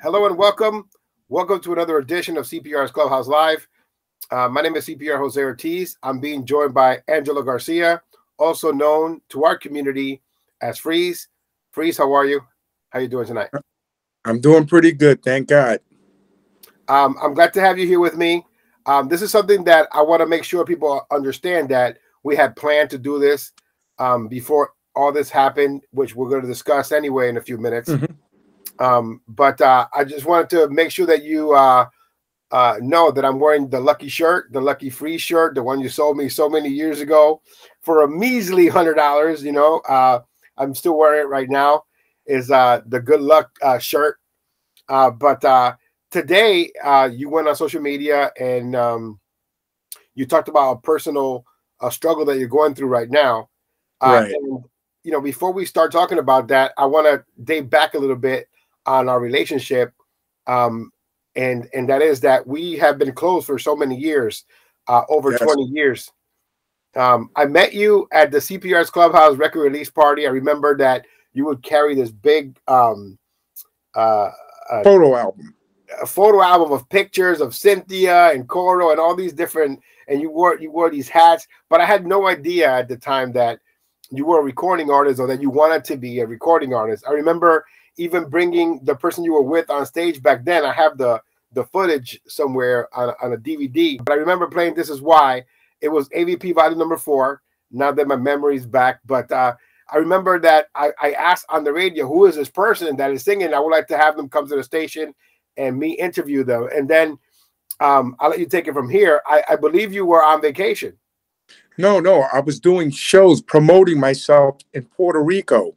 Hello and welcome. Welcome to another edition of CPR's Clubhouse Live. My name is CPR Jose Ortiz. I'm being joined by Angelo Garcia, also known to our community as Freeze. Freeze, how are you? How you doing tonight? I'm doing pretty good, thank God. I'm glad to have you here with me. This is something that I want to make sure people understand that we had planned to do this before all this happened, which we're going to discuss anyway in a few minutes. But I just wanted to make sure that you know that I'm wearing the lucky shirt, the lucky free shirt, the one you sold me so many years ago for a measly $100. You know, I'm still wearing it right now. Is the good luck shirt. But today you went on social media and you talked about a personal struggle that you're going through right now. Right. And, you know, before we start talking about that, I want to date back a little bit on our relationship, and that is that we have been close for so many years, over 20 years. I met you at the CPR's Clubhouse record release party. I remember that you would carry this big photo album, of pictures of Cynthia and Coro and all these different, and you wore these hats, but I had no idea at the time that you were a recording artist or that you wanted to be a recording artist. I remember even bringing the person you were with on stage back then. I have the footage somewhere on a DVD, but I remember playing This Is Why. It was AVP volume number 4. Now that my memory's back, but I remember that I asked on the radio, who is this person that is singing? I would like to have them come to the station and me interview them. And then I'll let you take it from here. I believe you were on vacation. No, I was doing shows, promoting myself in Puerto Rico.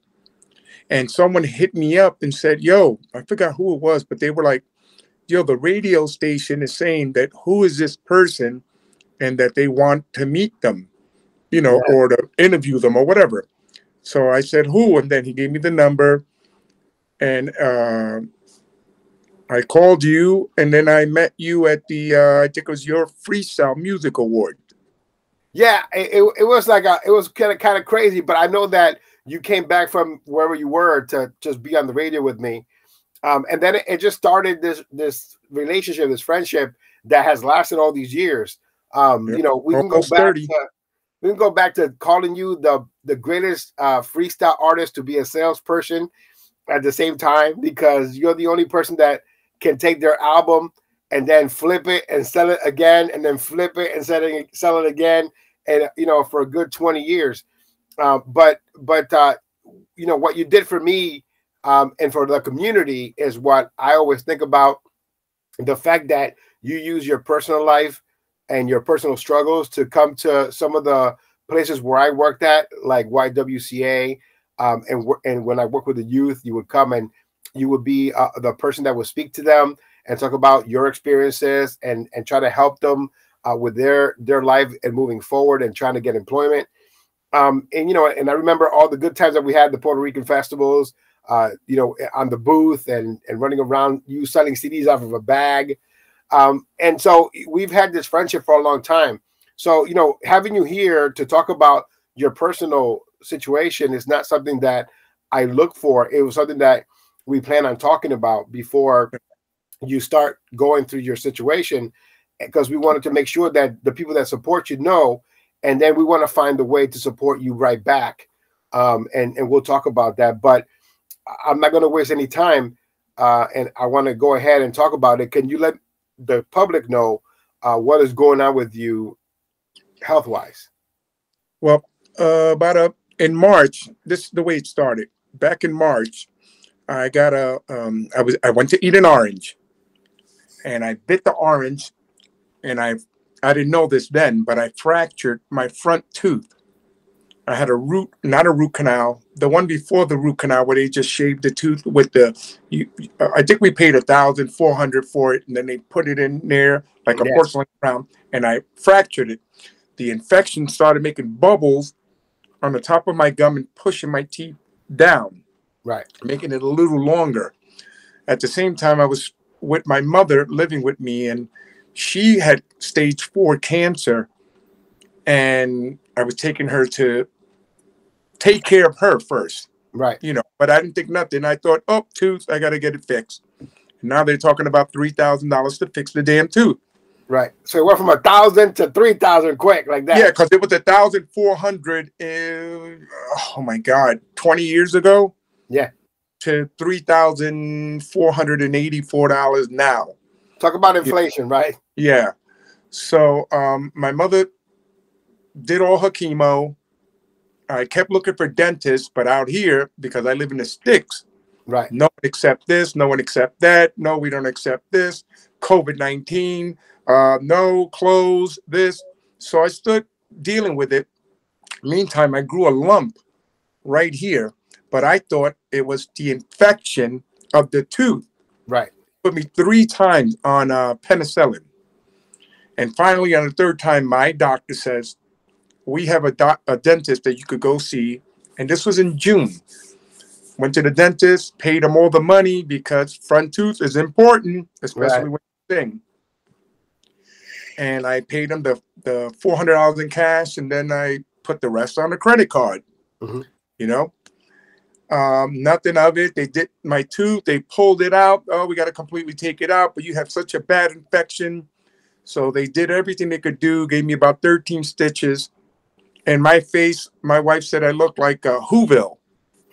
And someone hit me up and said, yo, I forgot who it was, but they were like, yo, the radio station is saying that who is this person and that they want to meet them, you know, or to interview them or whatever. So I said, who? And then he gave me the number and I called you, and then I met you at the, I think it was your Freestyle Music Award. Yeah, it was like it was kind of crazy, but I know that you came back from wherever you were to just be on the radio with me, and then it just started this relationship, this friendship that has lasted all these years. You know, we can go back to calling you the greatest freestyle artist to be a salesperson at the same time, because you're the only person that can take their album and then flip it and sell it again, and then flip it and sell it again, and you know, for a good 20 years. But you know, what you did for me and for the community is what I always think about: the fact that you use your personal life and your personal struggles to come to some of the places where I worked at, like YWCA, and when I work with the youth, you would come and you would be the person that would speak to them and talk about your experiences and try to help them with their life and moving forward and trying to get employment. And you know, and I remember all the good times that we had, the Puerto Rican festivals, you know, on the booth and running around, you selling CDs off of a bag. And so we've had this friendship for a long time. So, you know, having you here to talk about your personal situation is not something that I look for. It was something that we plan on talking about before you start going through your situation, because we wanted to make sure that the people that support you know, and then we want to find a way to support you right back. And we'll talk about that, but I'm not going to waste any time. And I want to go ahead and talk about it. Can you let the public know what is going on with you health-wise? Well, in March, this is the way it started. Back in March, I got I went to eat an orange, and I bit the orange, and I didn't know this then, but I fractured my front tooth. I had not a root canal, the one before the root canal where they just shaved the tooth with I think we paid $1,400 for it, and then they put it in there like a porcelain crown, and I fractured it. The infection started making bubbles on the top of my gum and pushing my teeth down, right, making it a little longer. At the same time, I was with my mother living with me, and she had stage 4 cancer, and I was taking her to take care of her first. Right. You know, but I didn't think nothing. I thought, oh, tooth, I got to get it fixed. Now they're talking about $3,000 to fix the damn tooth. Right. So it went from 1,000 to 3,000 quick like that. Yeah, because it was 1,400. Oh my God, 20 years ago. Yeah. To $3,484 now. Talk about inflation, right? Yeah. So my mother did all her chemo. I kept looking for dentists, but out here, because I live in the sticks, right? No one accept this. No one accept that. No, we don't accept this. COVID-19. No, close this. So I stood dealing with it. Meantime, I grew a lump right here, but I thought it was the infection of the tooth. Right. Put me 3 times on penicillin. And finally, on the 3rd time, my doctor says, we have a dentist that you could go see. And this was in June. Went to the dentist, paid him all the money because front tooth is important, especially when you sing. And I paid him the $400 in cash, and then I put the rest on a credit card. Mm-hmm. You know, nothing of it. They did my tooth. They pulled it out. Oh, we got to completely take it out. But you have such a bad infection. So they did everything they could do. Gave me about 13 stitches. And my face, my wife said I looked like Whoville.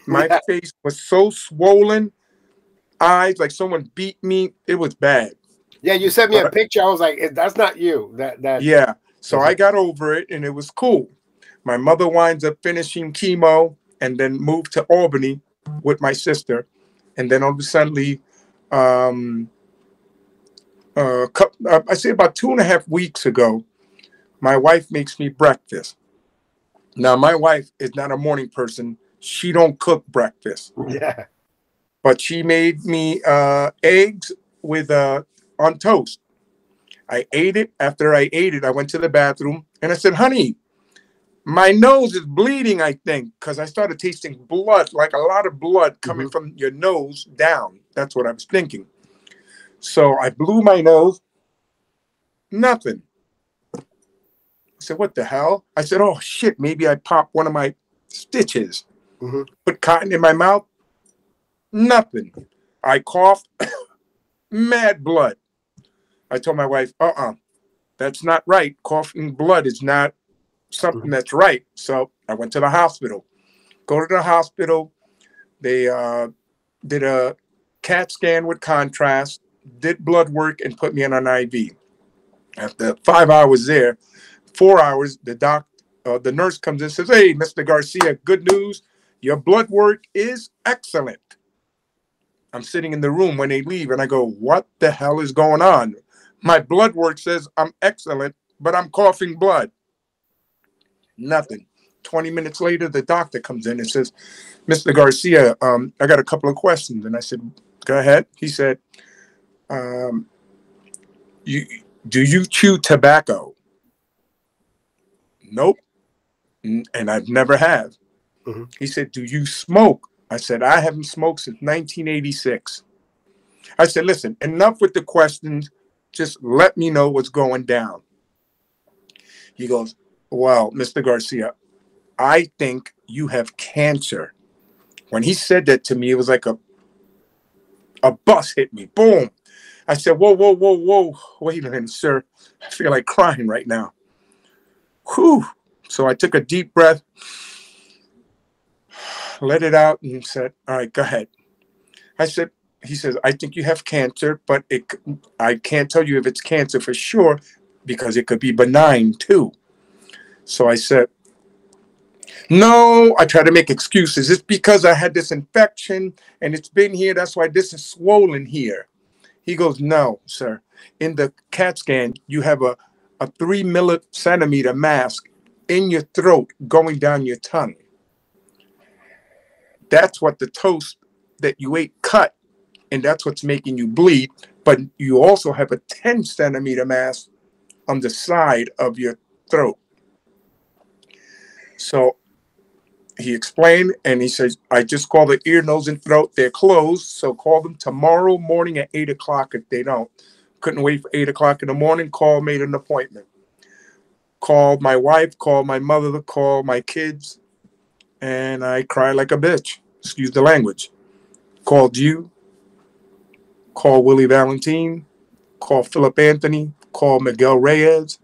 My face was so swollen. Eyes like someone beat me. It was bad. Yeah, you sent me a picture. I was like, that's not you. That. Yeah. So I got over it, and it was cool. My mother winds up finishing chemo and then moved to Albany with my sister. And then all of a sudden, I say about 2.5 weeks ago, my wife makes me breakfast. Now, my wife is not a morning person. She don't cook breakfast. Yeah. But she made me eggs with on toast. I ate it. After I ate it, I went to the bathroom and I said, honey, my nose is bleeding, I think, because I started tasting blood, like a lot of blood coming from your nose down. That's what I was thinking. So I blew my nose. Nothing. I said, what the hell? I said, oh, shit, maybe I popped one of my stitches. Put cotton in my mouth. Nothing. I coughed. Mad blood. I told my wife, that's not right. Coughing blood is not something that's right. So I went to the hospital. Go to the hospital. They did a CAT scan with contrast, did blood work, and put me on an IV. After 5 hours there, 4 hours, the nurse comes in and says, hey, Mr. Garcia, good news. Your blood work is excellent. I'm sitting in the room when they leave, and I go, what the hell is going on? My blood work says I'm excellent, but I'm coughing blood. Nothing. 20 minutes later, the doctor comes in and says, Mr. Garcia, I got a couple of questions. And I said, go ahead. He said, do you chew tobacco? Nope. And I've never have. He said, do you smoke? I said, I haven't smoked since 1986. I said, listen, enough with the questions. Just let me know what's going down. He goes, well, Mr. Garcia, I think you have cancer. When he said that to me, it was like a bus hit me. Boom. I said, whoa, whoa, whoa, whoa. Wait a minute, sir. I feel like crying right now. Whew. So I took a deep breath, let it out, and said, all right, go ahead. He says, I think you have cancer, but I can't tell you if it's cancer for sure because it could be benign too. So I said, no, I try to make excuses. It's because I had this infection and it's been here. That's why this is swollen here. He goes, no, sir. In the CAT scan, you have a 3 centimeter mass in your throat going down your tongue. That's what the toast that you ate cut, and that's what's making you bleed. But you also have a 10 centimeter mass on the side of your throat. So he explained, and he says, I just call the ear, nose, and throat. They're closed, so call them tomorrow morning at 8 o'clock if they don't. Couldn't wait for 8 o'clock in the morning. Called, made an appointment. Called my wife, called my mother, called my kids, and I cried like a bitch. Excuse the language. Called you, call Willie Valentine, call Philip Anthony, call Miguel Reyes,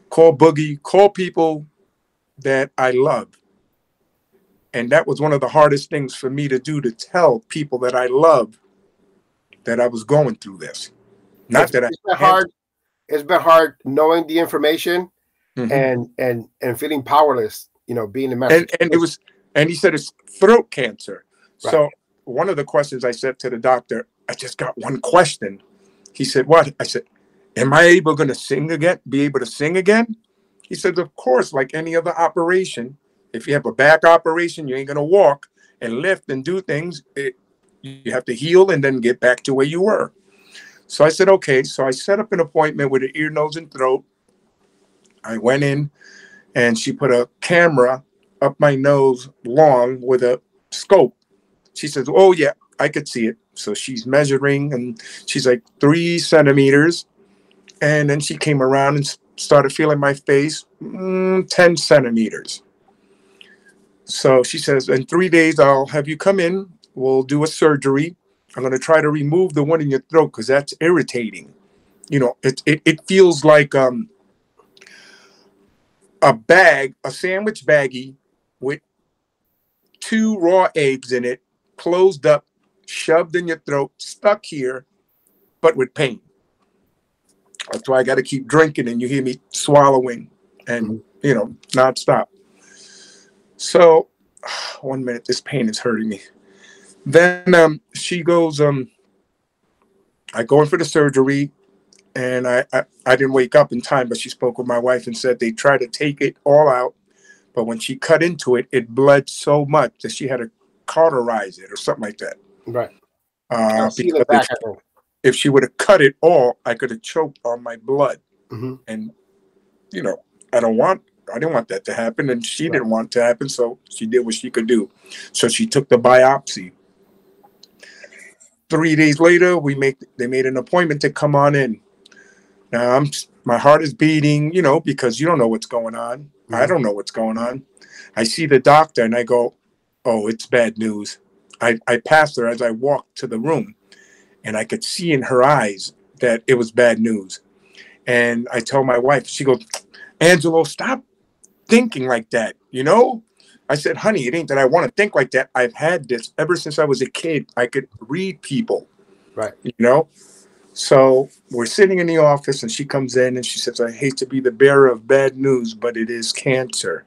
call Boogie, call people that I love. And that was one of the hardest things for me to do, to tell people that I love that I was going through this. Not that It's been hard. It's been hard knowing the information and feeling powerless, you know, being a message. And he said it's throat cancer. Right. So one of the questions I said to the doctor, I just got one question. He said, what? I said, am I able to sing again? Be able to sing again? He said, of course, like any other operation. If you have a back operation, you ain't going to walk and lift and do things. You have to heal and then get back to where you were. So I said, okay. So I set up an appointment with an ear, nose, and throat. I went in and she put a camera up my nose long with a scope. She says, oh, yeah, I could see it. So she's measuring and she's like 3 centimeters. And then she came around and started feeling my face, 10 centimeters. So she says, in 3 days, I'll have you come in. We'll do a surgery. I'm going to try to remove the one in your throat because that's irritating. You know, it feels like a sandwich baggie with 2 raw eggs in it, closed up, shoved in your throat, stuck here, but with pain. That's why I got to keep drinking and you hear me swallowing and, you know, nonstop. So 1 minute, this pain is hurting me. Then she goes, I go in for the surgery and I didn't wake up in time, but she spoke with my wife and said they tried to take it all out. But when she cut into it, it bled so much that she had to cauterize it or something like that. Right. Because if she would have cut it all, I could have choked on my blood. And, you know, I didn't want that to happen. And she didn't want it to happen. So she did what she could do. So she took the biopsy. 3 days later, they made an appointment to come on in. Now my heart is beating, you know, because you don't know what's going on. I don't know what's going on. I see the doctor and I go, oh, it's bad news. I passed her as I walked to the room and I could see in her eyes that it was bad news. And I tell my wife, she goes, Angelo, stop thinking like that, you know? I said, honey, it ain't that I want to think like that. I've had this ever since I was a kid. I could read people, right? You know? So we're sitting in the office and she comes in and she says, I hate to be the bearer of bad news, but it is cancer.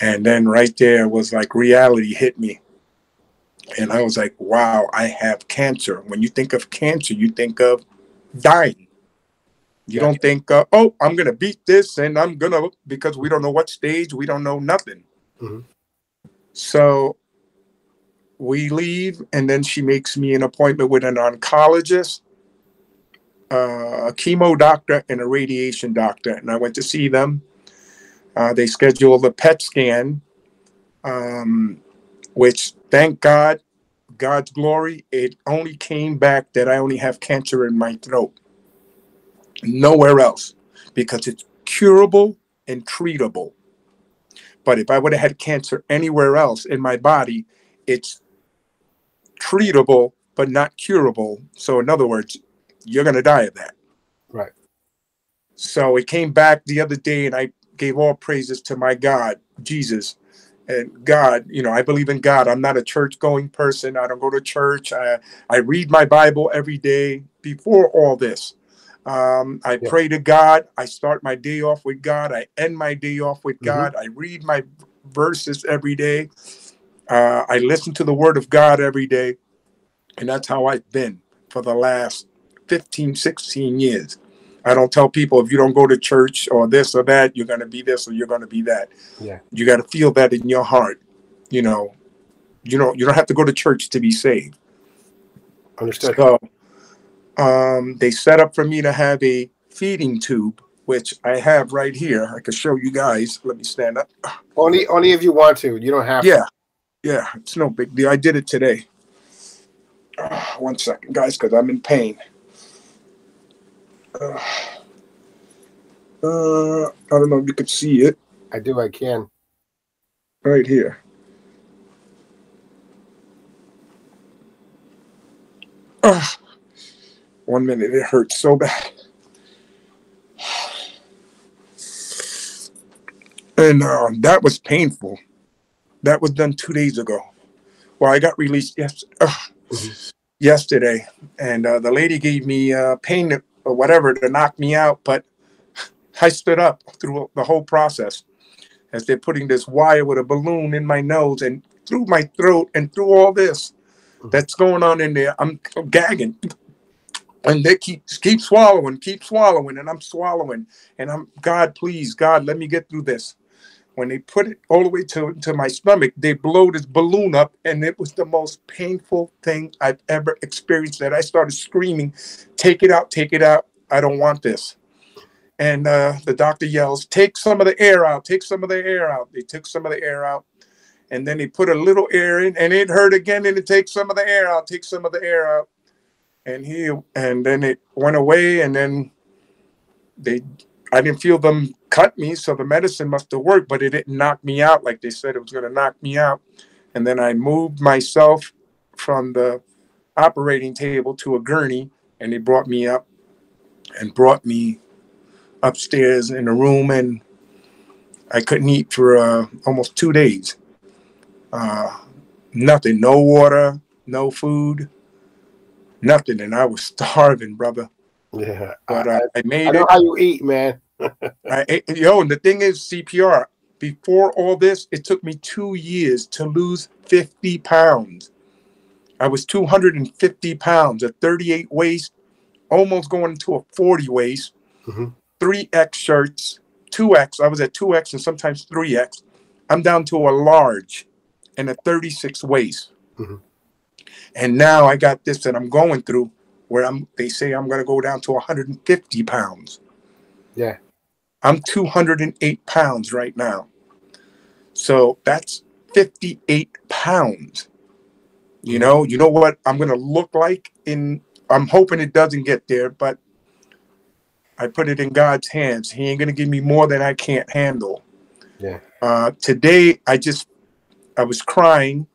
And then right there was like reality hit me. And I was like, wow, I have cancer. When you think of cancer, you think of dying. You don't think, oh, I'm going to beat this and I'm going to, because we don't know what stage, we don't know nothing. So we leave and then she makes me an appointment with an oncologist, a chemo doctor and a radiation doctor. And I went to see them. They scheduled a PET scan, which thank God, God's glory, it only came back that I only have cancer in my throat. Nowhere else, because it's curable and treatable. But if I would have had cancer anywhere else in my body, it's treatable, but not curable. So in other words, you're going to die of that. Right. So it came back the other day and I gave all praises to my God, Jesus. And God, you know, I believe in God. I'm not a church going person. I don't go to church. I read my Bible every day before all this. I pray to God. I start my day off with God. I end my day off with God. I read my verses every day. I listen to the word of God every day. And that's how I've been for the last 15, 16 years. I don't tell people if you don't go to church or this or that, you're going to be this or you're going to be that. Yeah. You got to feel that in your heart. You know, you don't have to go to church to be saved. Understood. So they set up for me to have a feeding tube, which I have right here. I can show you guys. Let me stand up. Only if you want to. You don't have to. Yeah, it's no big deal. I did it today. 1 second, guys, because I'm in pain. I don't know if you could see it. I do. I can. Right here. 1 minute, it hurts so bad. And that was painful. That was done 2 days ago. Well, I got released yesterday, and the lady gave me pain or whatever to knock me out, but I stood up through the whole process as they're putting this wire with a balloon in my nose and through my throat and through all this that's going on in there. I'm gagging. And they keep swallowing, and I'm swallowing. And I'm, God, please, God, let me get through this. When they put it all the way to my stomach, they blow this balloon up, and it was the most painful thing I've ever experienced. That I started screaming, take it out, I don't want this. And the doctor yells, take some of the air out, take some of the air out. They took some of the air out, and then they put a little air in, and it hurt again, and it takes some of the air out, take some of the air out. And then it went away, and then I didn't feel them cut me, so the medicine must have worked, but it didn't knock me out like they said it was going to knock me out. And then I moved myself from the operating table to a gurney, and they brought me up and brought me upstairs in a room, and I couldn't eat for almost 2 days. Nothing, no water, no food, nothing, and I was starving, brother. Yeah, but I made it. I know how you eat, man. I ate, and the thing is, CPR, before all this, it took me 2 years to lose 50 pounds. I was 250 pounds, a 38 waist, almost going into a 40 waist, 3X shirts, 2X. I was at 2X and sometimes 3X. I'm down to a large and a 36 waist. And now I got this that I'm going through where they say I'm going to go down to 150 pounds. Yeah. I'm 208 pounds right now. So that's 58 pounds. You know what I'm going to look like I'm hoping it doesn't get there, but I put it in God's hands. He ain't going to give me more than I can't handle. Yeah. Today, I was crying,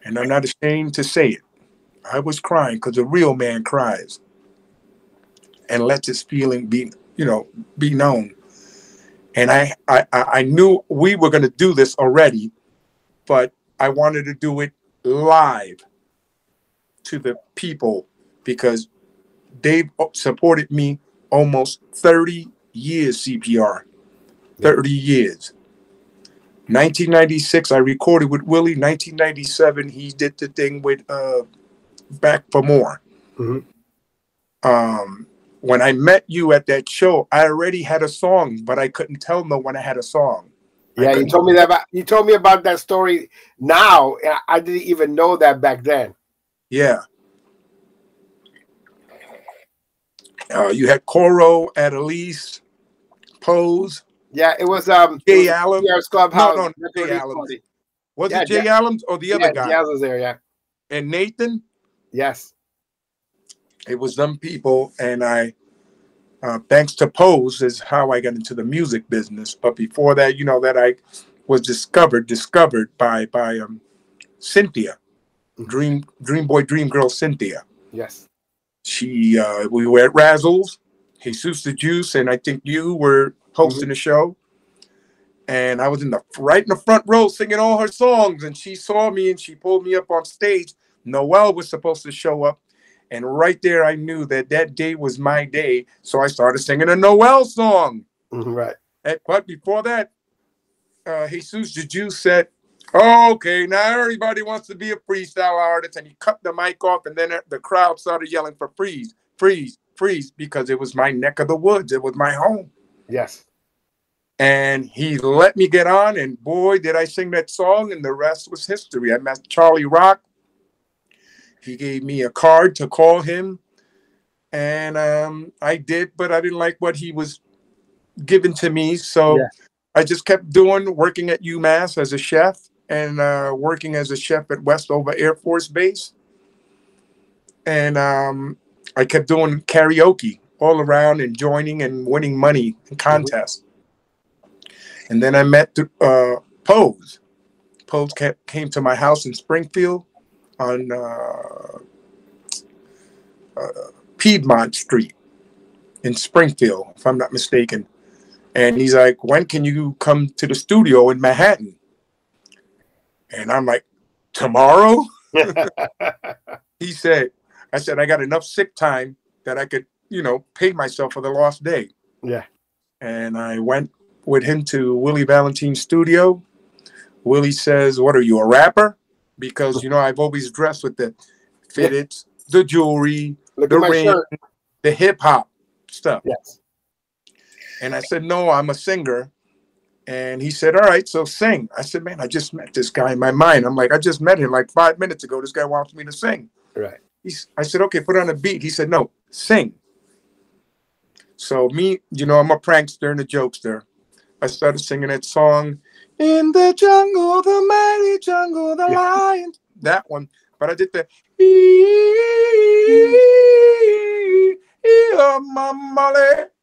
and I'm not ashamed to say it. I was crying because a real man cries and lets his feeling be known. And I knew we were going to do this already, but I wanted to do it live to the people because they've supported me almost 30 years, CPR. 30 years. 1996, I recorded with Willie. 1997, he did the thing with Back for More. When I met you at that show, I already had a song, but I couldn't tell no one I had a song. Yeah, you told me about that story now. I didn't even know that back then. Yeah. You had Coro, Adelise, Pose. Yeah, it was Jay Allen. Clubhouse. No, Jay Allen. Was it Jay Allen or the other guy? Jay Allen was there, yeah. And Nathan? Yes. It was them people, and I, thanks to Pose, is how I got into the music business. But before that, that I was discovered by Cynthia, Dream Boy, Dream Girl Cynthia. Yes. We were at Razzles, Jesus the Juice, and I think you were hosting the show. And I was right in the front row singing all her songs, and she saw me and she pulled me up on stage. Noel was supposed to show up, and right there I knew that day was my day, so I started singing a Noel song. Right. But before that, Jesus the Juice said, "Oh, okay, now everybody wants to be a freestyle artist," and he cut the mic off, and then the crowd started yelling for freeze, freeze, freeze, because it was my neck of the woods. It was my home. Yes. And he let me get on, and boy, did I sing that song, and the rest was history. I met Charlie Rock. He gave me a card to call him, and I did, but I didn't like what he was giving to me, so I just kept working at UMass as a chef, and working as a chef at Westover Air Force Base. And I kept doing karaoke all around and joining and winning money in contests. And then I met Pose. Pose came to my house in Springfield on Piedmont Street in Springfield, if I'm not mistaken. And he's like, when can you come to the studio in Manhattan? And I'm like, tomorrow? I said, I got enough sick time that I could, pay myself for the lost day. Yeah. And I went with him to Willie Valentine's studio. Willie says, what are you, a rapper? Because, I've always dressed with the fitteds, the jewelry, the ring, the hip hop stuff. Yes. And I said, no, I'm a singer. And he said, all right, so sing. I said, man, I just met this guy in my mind. I'm like, I just met him like 5 minutes ago. This guy wants me to sing. Right. I said, okay, put on a beat. He said, no, sing. So me, I'm a prankster and a jokester. I started singing that song, in the jungle, the mighty jungle, the lion. That one. But I did the,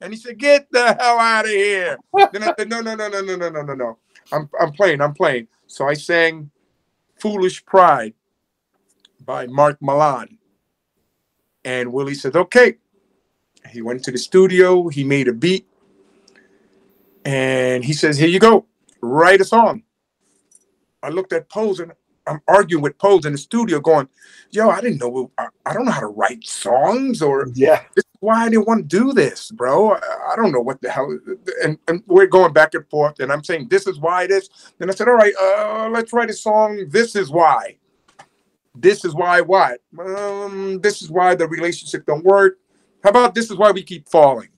and he said, get the hell out of here. Then I said, no. I'm playing. So I sang Foolish Pride by Mark Milan. And Willie said, okay. He went to the studio. He made a beat. And he says, here you go. Write a song. I looked at Pose and I'm arguing with Pose in the studio going, yo, I didn't know. I don't know how to write songs or this is why I didn't want to do this, bro. I don't know what the hell. And we're going back and forth. And I'm saying, this is why this. Then I said, all right, let's write a song. This is why. This is why what? This is why the relationship don't work. How about this is why we keep falling?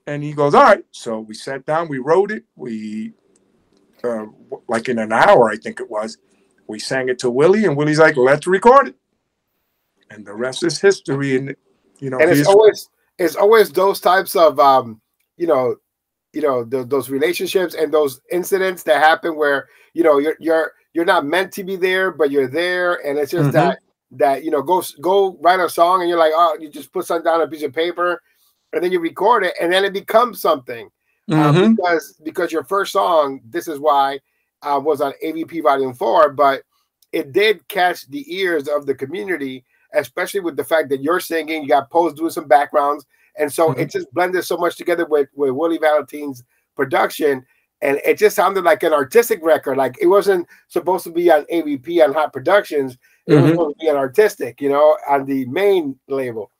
And he goes, all right. So we sat down, we wrote it. We, like in an hour, I think it was, we sang it to Willie, and Willie's like, let's record it. And the rest is history. And, and it's always those types of, those relationships and those incidents that happen where, you're not meant to be there, but you're there. And it's just that go write a song and you're like, oh, you just put something down on a piece of paper and then you record it and then it becomes something. Because your first song, This Is Why, was on AVP Volume 4, but it did catch the ears of the community, especially with the fact that you're singing, you got Pose doing some backgrounds. And so it just blended so much together with Willie Valentine's production. And it just sounded like an artistic record. Like it wasn't supposed to be on AVP on Hot Productions. It was supposed to be an artistic, on the main label.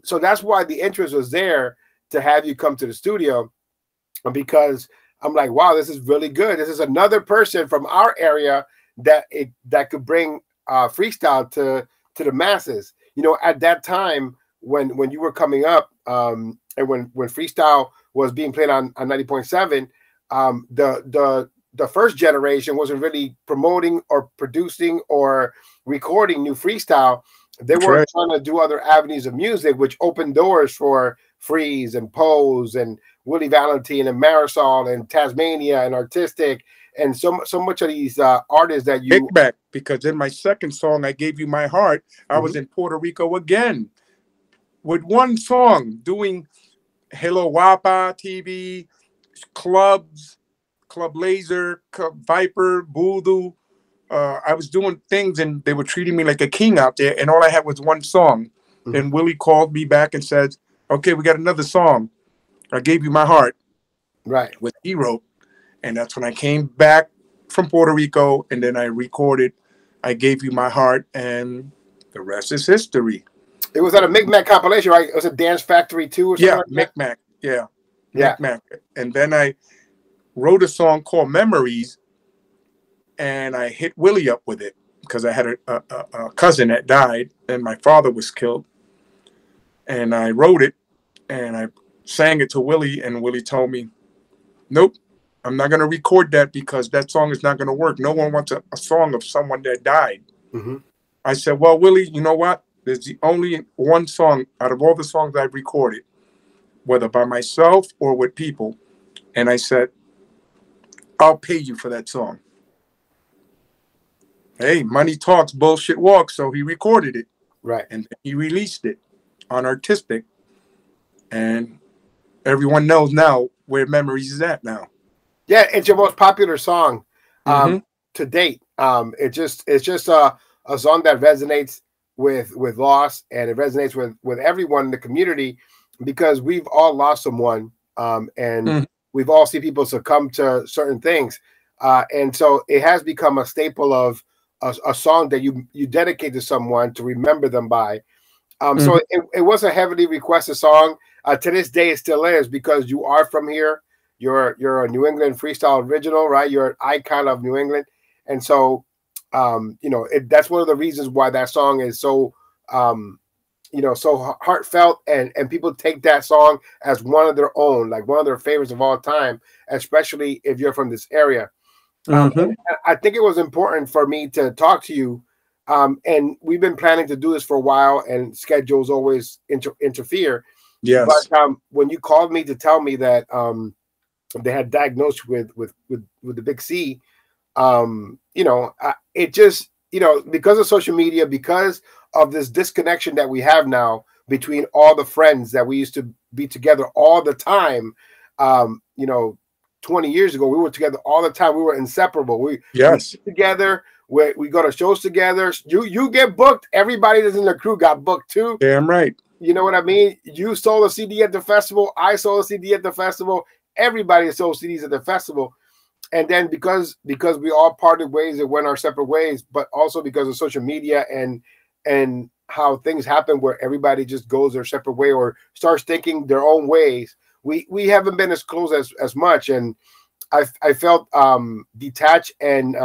So that's why the interest was there to have you come to the studio, because I'm like, wow, this is really good. This is another person from our area that could bring freestyle to the masses. At that time when you were coming up, and when freestyle was being played on 90.7, the first generation wasn't really promoting or producing or recording new freestyle. They were trying to do other avenues of music, which opened doors for Freeze and Pose and Willie Valentine and Marisol and Tasmania and Artistic and so much of these artists that you take back. Because in my second song, I Gave You My Heart, I was in Puerto Rico again with one song doing Hello Wapa TV, clubs, Club Laser, Club Viper, Voodoo. I was doing things and they were treating me like a king out there, and all I had was one song. And Willie called me back and said, okay, we got another song. I Gave You My Heart. Right. With he wrote. And that's when I came back from Puerto Rico, and then I recorded I Gave You My Heart, and the rest is history. It was at a Micmac compilation, right? It was a Dance Factory 2 or something. Yeah, like Micmac. Yeah. Micmac. And then I wrote a song called Memories, and I hit Willie up with it because I had a cousin that died and my father was killed. And I wrote it and I sang it to Willie, and Willie told me, nope, I'm not going to record that because that song is not going to work. No one wants a song of someone that died. I said, well, Willie, you know what? There's the only one song out of all the songs I've recorded, whether by myself or with people. And I said, I'll pay you for that song. Hey, money talks, bullshit walks. So he recorded it. Right. And he released it on Artistic. And everyone knows now where Memories is at now. Yeah, it's your most popular song to date. It's just a song that resonates with loss, and it resonates with everyone in the community because we've all lost someone, and we've all seen people succumb to certain things, and so it has become a staple of a song that you dedicate to someone to remember them by. So it was a heavily requested song. To this day, it still is because you are from here. You're a New England freestyle original, right? You're an icon of New England, and so you know that's one of the reasons why that song is so you know, so heartfelt, and people take that song as one of their own, like one of their favorites of all time, especially if you're from this area. And I think it was important for me to talk to you. And we've been planning to do this for a while, and schedules always interfere. Yes. But when you called me to tell me that they had diagnosed with the big C, you know, it just, you know, because of social media, because of this disconnection that we have now between all the friends that we used to be together all the time. You know, 20 years ago, we were together all the time. We were inseparable. We together. We go to shows together. You get booked. Everybody that's in the crew got booked too. Damn right. You know what I mean? You sold a CD at the festival. I sold a CD at the festival. Everybody sold CDs at the festival. And then because we all parted ways and went our separate ways, but also because of social media and how things happen where everybody just goes their separate way or starts thinking their own ways, we haven't been as close as much. And I felt detached and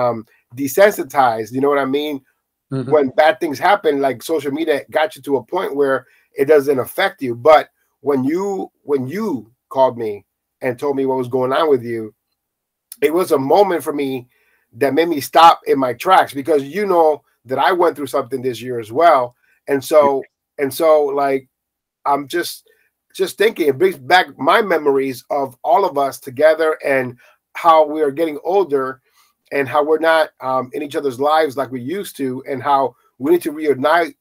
desensitized, you know what I mean? When bad things happen, like social media got you to a point where it doesn't affect you. But when you called me and told me what was going on with you, it was a moment for me that made me stop in my tracks, because you know that I went through something this year as well. And so like, I'm just thinking, it brings back my memories of all of us together and how we are getting older and how we're not in each other's lives like we used to, and how we need to reunite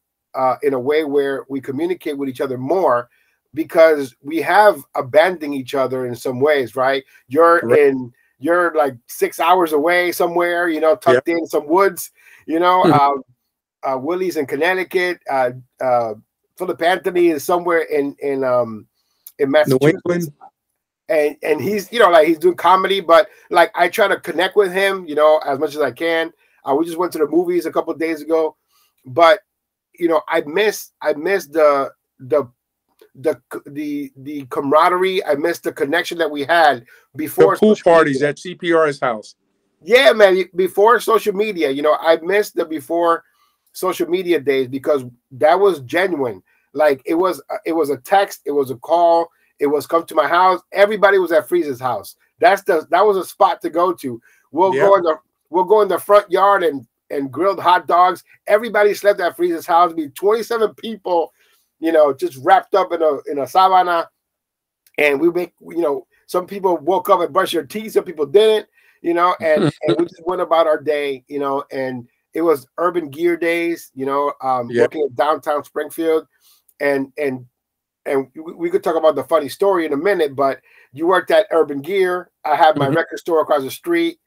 in a way where we communicate with each other more, because we have abandoned each other in some ways, right? You're like 6 hours away somewhere, you know, tucked in some woods, you know, Willie's in Connecticut. Philip Anthony is somewhere in Massachusetts. And he's, you know, like he's doing comedy, but like I try to connect with him, you know, as much as I can. We just went to the movies a couple of days ago, but you know, I miss the camaraderie. I miss the connection that we had before the pool parties at CPR's house. Yeah, man. Before social media, you know, I miss the before social media days, because that was genuine. Like it was a text, it was a call, it was come to my house. Everybody was at Freeze's house. That was a spot to go to. We'll go in the front yard and grilled hot dogs. Everybody slept at Freeze's house. Be 27 people, you know, just wrapped up in a sabana. And we make, you know, some people woke up and brushed their teeth, some people didn't, you know, and we just went about our day, you know, and it was urban gear days, you know, working at downtown Springfield. And we could talk about the funny story in a minute, but you worked at Urban Gear. I had my record store across the street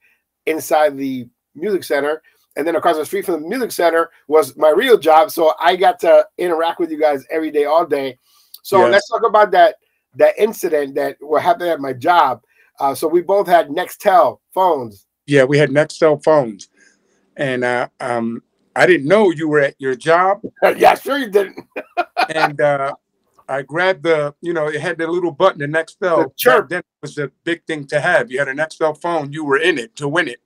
inside the music center. And then across the street from the music center was my real job. So I got to interact with you guys every day, all day. So let's talk about that incident that happened at my job. So we both had Nextel phones. Yeah, we had Nextel phones. And I didn't know you were at your job. Yeah, sure you didn't. And I grabbed you know, it had the little button, the Nextel. The chirp. Then it was a big thing to have. You had a Nextel phone, you were in it to win it.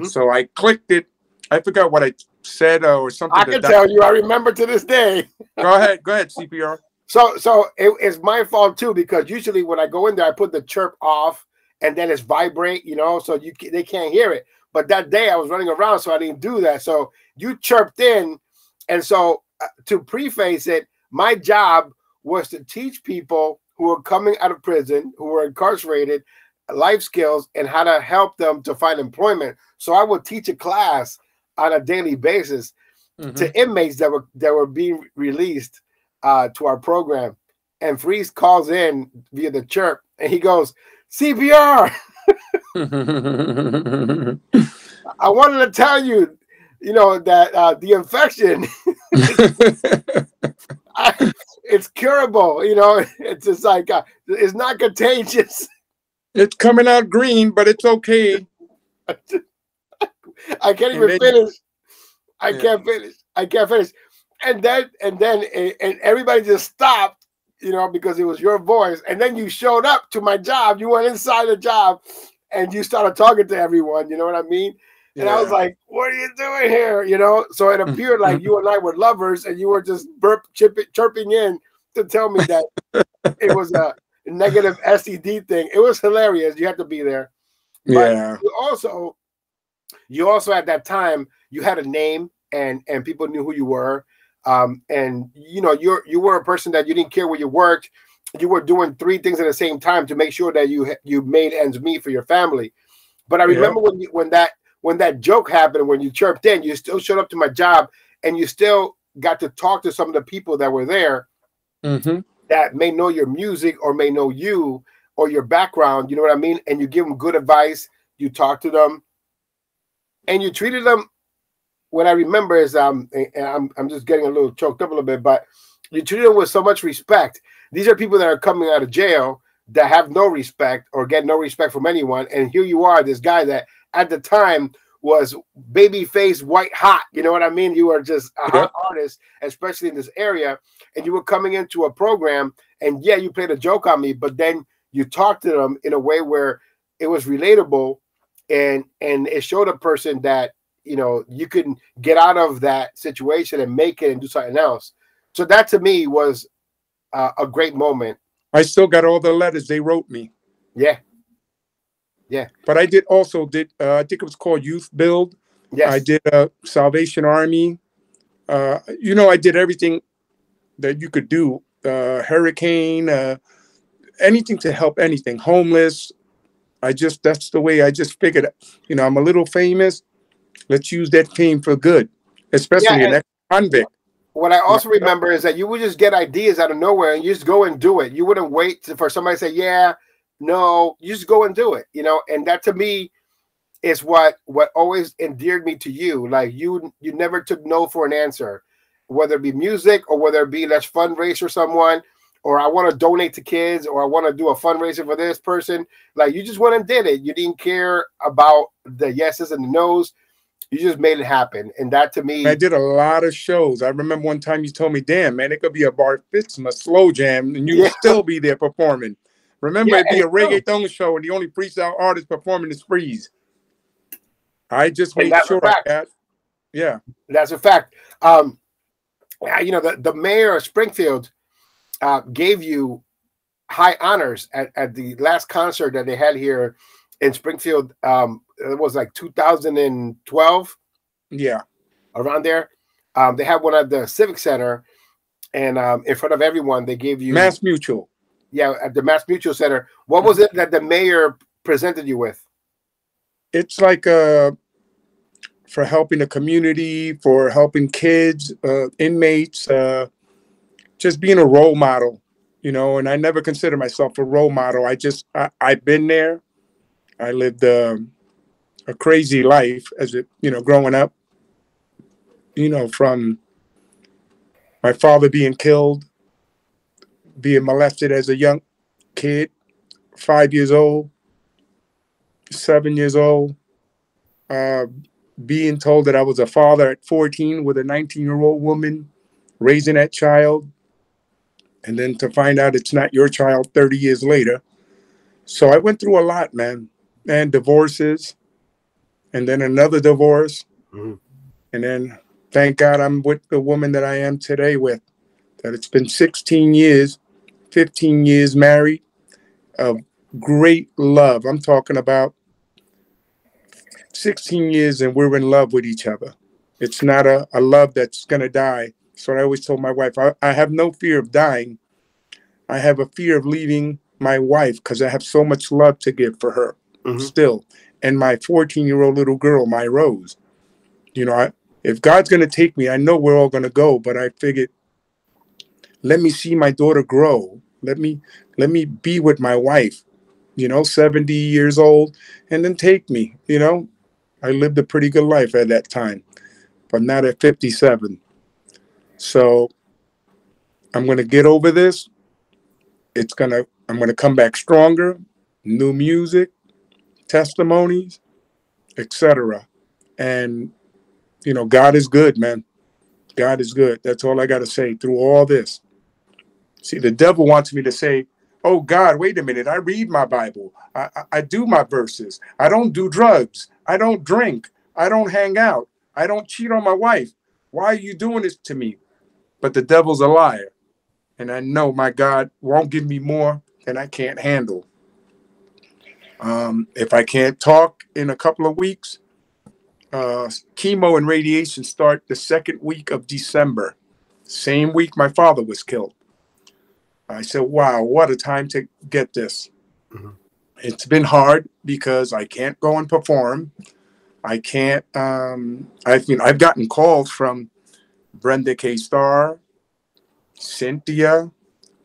So I clicked it. I forgot what I said or something. I can tell you, I remember to this day. Go ahead, CPR. So it's my fault too, because usually when I go in there, I put the chirp off and then it's vibrate, you know, so they can't hear it. But that day I was running around, so I didn't do that. So you chirped in. And so to preface it, my job was to teach people who are coming out of prison, who are incarcerated, life skills and how to help them to find employment. So I would teach a class on a daily basis to inmates that were being released to our program. And Freeze calls in via the chirp and he goes, CPR. I wanted to tell you, you know, that the infection It's curable, you know. It's just like it's not contagious. It's coming out green, but it's okay. I can't even finish. I can't finish. I can't finish. And then everybody just stopped, you know, because it was your voice. And then you showed up to my job. You went inside the job and you started talking to everyone. You know what I mean? And I was like, what are you doing here? You know? So it appeared like you and I were lovers and you were just chirping in to tell me that it was a negative SED thing. It was hilarious. You had to be there. But you also at that time, you had a name and people knew who you were. And you know, you were a person that you didn't care where you worked. You were doing 3 things at the same time to make sure that you made ends meet for your family. But I remember when that joke happened, when you chirped in, you still showed up to my job and you still got to talk to some of the people that were there that may know your music or may know you or your background. You know what I mean? And you give them good advice. You talk to them and you treated them. What I remember is, and I'm just getting a little choked up a little bit, but you treat them with so much respect. These are people that are coming out of jail that have no respect or get no respect from anyone. And here you are, this guy that at the time was baby face, white hot. You know what I mean? You are just a hot artist, especially in this area. And you were coming into a program and you played a joke on me, but then you talked to them in a way where it was relatable and it showed a person that, you know, you can get out of that situation and make it and do something else. So that to me was a great moment. I still got all the letters they wrote me. Yeah. But I also did, I think it was called Youth Build. Yes. I did Salvation Army. You know, I did everything that you could do. Hurricane, anything to help anything. Homeless. That's the way I just figured, you know, I'm a little famous. Let's use that fame for good, especially an ex-convict. What I also remember is that you would just get ideas out of nowhere and you just go and do it. You wouldn't wait for somebody to say, yeah, no, you just go and do it, you know? And that to me is what always endeared me to you. Like you never took no for an answer, whether it be music or whether it be let's fundraise for someone, or I want to donate to kids, or I want to do a fundraiser for this person. Like you just went and did it. You didn't care about the yeses and the nos. You just made it happen. And that to me, I did a lot of shows. I remember one time you told me, damn, man, it could be a bar mitzvah slow jam and you'd still be there performing. Remember, it'd be a reggaeton show and the only freestyle artist performing is Freeze. I just made sure I had, That's a fact. You know, the mayor of Springfield gave you high honors at the last concert that they had here in Springfield. It was like 2012. Yeah. Around there. They had one at the Civic Center, and in front of everyone, they gave you Mass Mutual. Yeah, at the Mass Mutual Center. What was it that the mayor presented you with? It's like for helping the community, for helping kids, inmates, just being a role model, you know. And I never consider myself a role model. I've been there. I lived a crazy life growing up, you know, from my father being killed, being molested as a young kid, 5 years old, 7 years old, being told that I was a father at 14 with a 19-year-old woman, raising that child, and then to find out it's not your child 30 years later. So I went through a lot, man, and divorces, and then another divorce. And then thank God I'm with the woman that I am today with, that it's been 16 years, 15 years married of great love. I'm talking about 16 years and we're in love with each other. It's not a love that's going to die. So I always told my wife, I have no fear of dying. I have a fear of leaving my wife because I have so much love to give for her still. And my 14-year-old little girl, my Rose. You know, if God's going to take me, I know we're all going to go, but I figured, let me see my daughter grow. Let me be with my wife, you know, 70 years old, and then take me, you know. I lived a pretty good life at that time, but not at 57. So I'm going to get over this. I'm going to come back stronger, new music, testimonies, etc. And, you know, God is good, man. God is good. That's all I got to say through all this. See, the devil wants me to say, oh, God, wait a minute. I read my Bible. I do my verses. I don't do drugs. I don't drink. I don't hang out. I don't cheat on my wife. Why are you doing this to me? But the devil's a liar. And I know my God won't give me more than I can't handle. If I can't talk in a couple of weeks, chemo and radiation start the second week of December. Same week my father was killed. I said, wow, what a time to get this. Mm-hmm. It's been hard because I can't go and perform. I can't, I've gotten calls from Brenda K. Starr, Cynthia,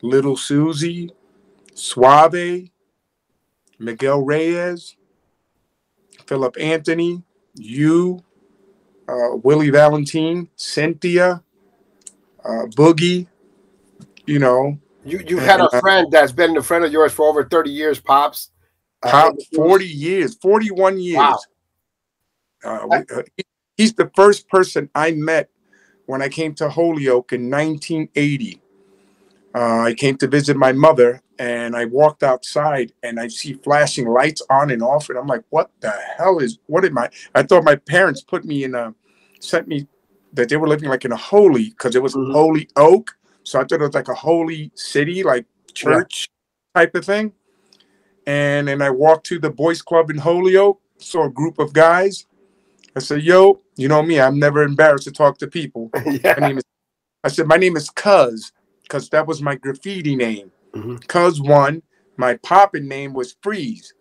Little Susie, Suave, Miguel Reyes, Philip Anthony, you, Willie Valentine, Cynthia, Boogie, you know. You've had a friend that's been a friend of yours for over 30 years, Pops. 40 years, 41 years. Wow. He's the first person I met when I came to Holyoke in 1980. I came to visit my mother, and I walked outside, and I see flashing lights on and off, and I'm like, what the hell I thought my parents sent me, that they were living like in a holy, because it was Holyoke. So I thought it was like a holy city, like church type of thing. And then I walked to the boys club in Holyoke, saw a group of guys. I said, yo, you know me, I'm never embarrassed to talk to people. I said, my name is Cuz, because that was my graffiti name. Cuz one, my poppin' name was Freeze.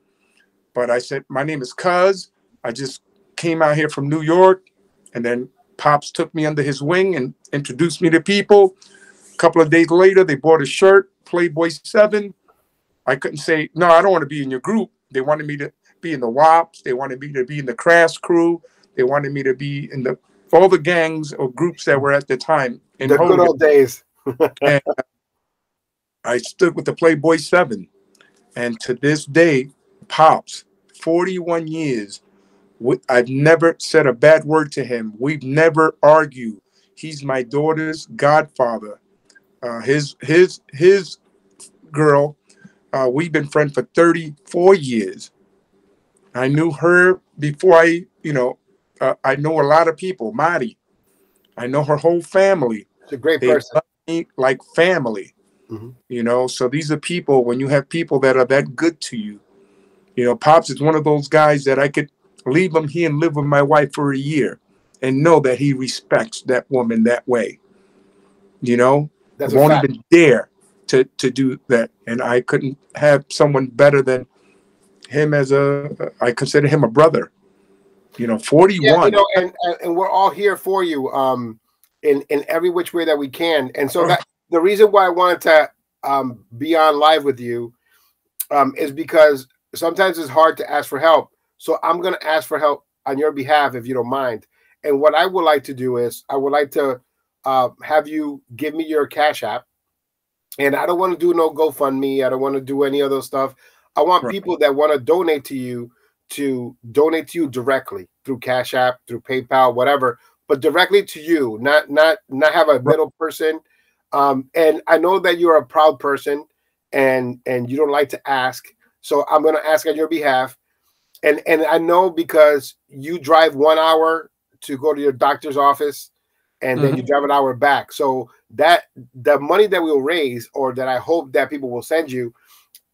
But I said, my name is Cuz. I just came out here from New York, and then Pops took me under his wing and introduced me to people. A couple of days later, they bought a shirt, Playboy 7. I couldn't say, no, I don't want to be in your group. They wanted me to be in the WAPs. They wanted me to be in the Crash Crew. They wanted me to be in all the gangs or groups that were at the time. In the good old days. And I stood with the Playboy 7. And to this day, Pops, 41 years, I've never said a bad word to him. We've never argued. He's my daughter's godfather. His girl, we've been friends for 34 years. I knew her before I know a lot of people. Madi, I know her whole family. She's a great person. Love me like family. You know, so these are people, when you have people that are that good to you, you know, Pops is one of those guys that I could leave him here and live with my wife for a year and know that he respects that woman that way. You know, won't even dare to do that. And I couldn't have someone better than him I consider him a brother. You know, 41. Yeah, you know, and we're all here for you in every which way that we can. And so that the reason why I wanted to be on live with you is because sometimes it's hard to ask for help. So I'm going to ask for help on your behalf, if you don't mind. And what I would like to do is I would like to have you give me your Cash App. And I don't want to do no GoFundMe. I don't want to do any of those stuff. I want people that want to donate to you directly through Cash App, through PayPal, whatever, but directly to you, not have a middle person. And I know that you're a proud person and you don't like to ask. So I'm going to ask on your behalf. And I know because you drive 1 hour to go to your doctor's office and then you drive an hour back. So that the money that we'll raise, or that I hope that people will send you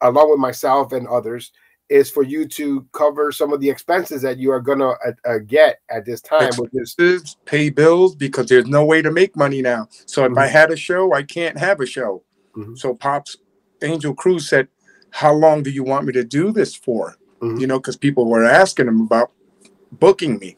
along with myself and others, is for you to cover some of the expenses that you are going to get at this time. Expenses, pay bills, because there's no way to make money now. So if I had a show, I can't have a show. So Pops, Angel Cruz said, how long do you want me to do this for? You know, because people were asking him about booking me.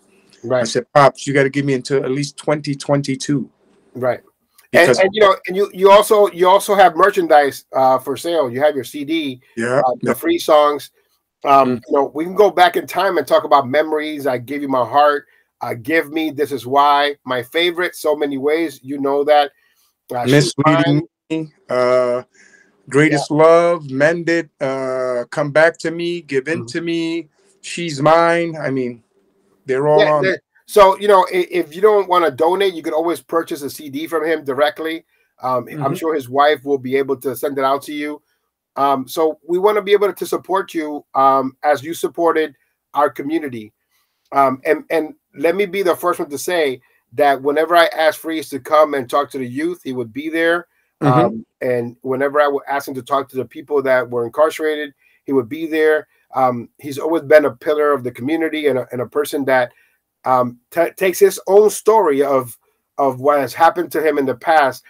I said, Pops, you got to give me until at least 2022. Because and you know, and you also have merchandise for sale. You have your CD, the free songs. You know, we can go back in time and talk about memories. I gave you my heart. Give Me, This Is Why, my favorite, So Many Ways, you know that. She's Mine. Misleading Me, Greatest Love, Mended, Come Back to Me, Give In to Me, She's Mine. I mean, they're all on. So, you know, if you don't want to donate, you can always purchase a CD from him directly. I'm sure his wife will be able to send it out to you. So we want to be able to support you as you supported our community. And let me be the first one to say that whenever I asked Freeze to come and talk to the youth, he would be there. And whenever I would ask him to talk to the people that were incarcerated, he would be there. He's always been a pillar of the community and a person that takes his own story of what has happened to him in the past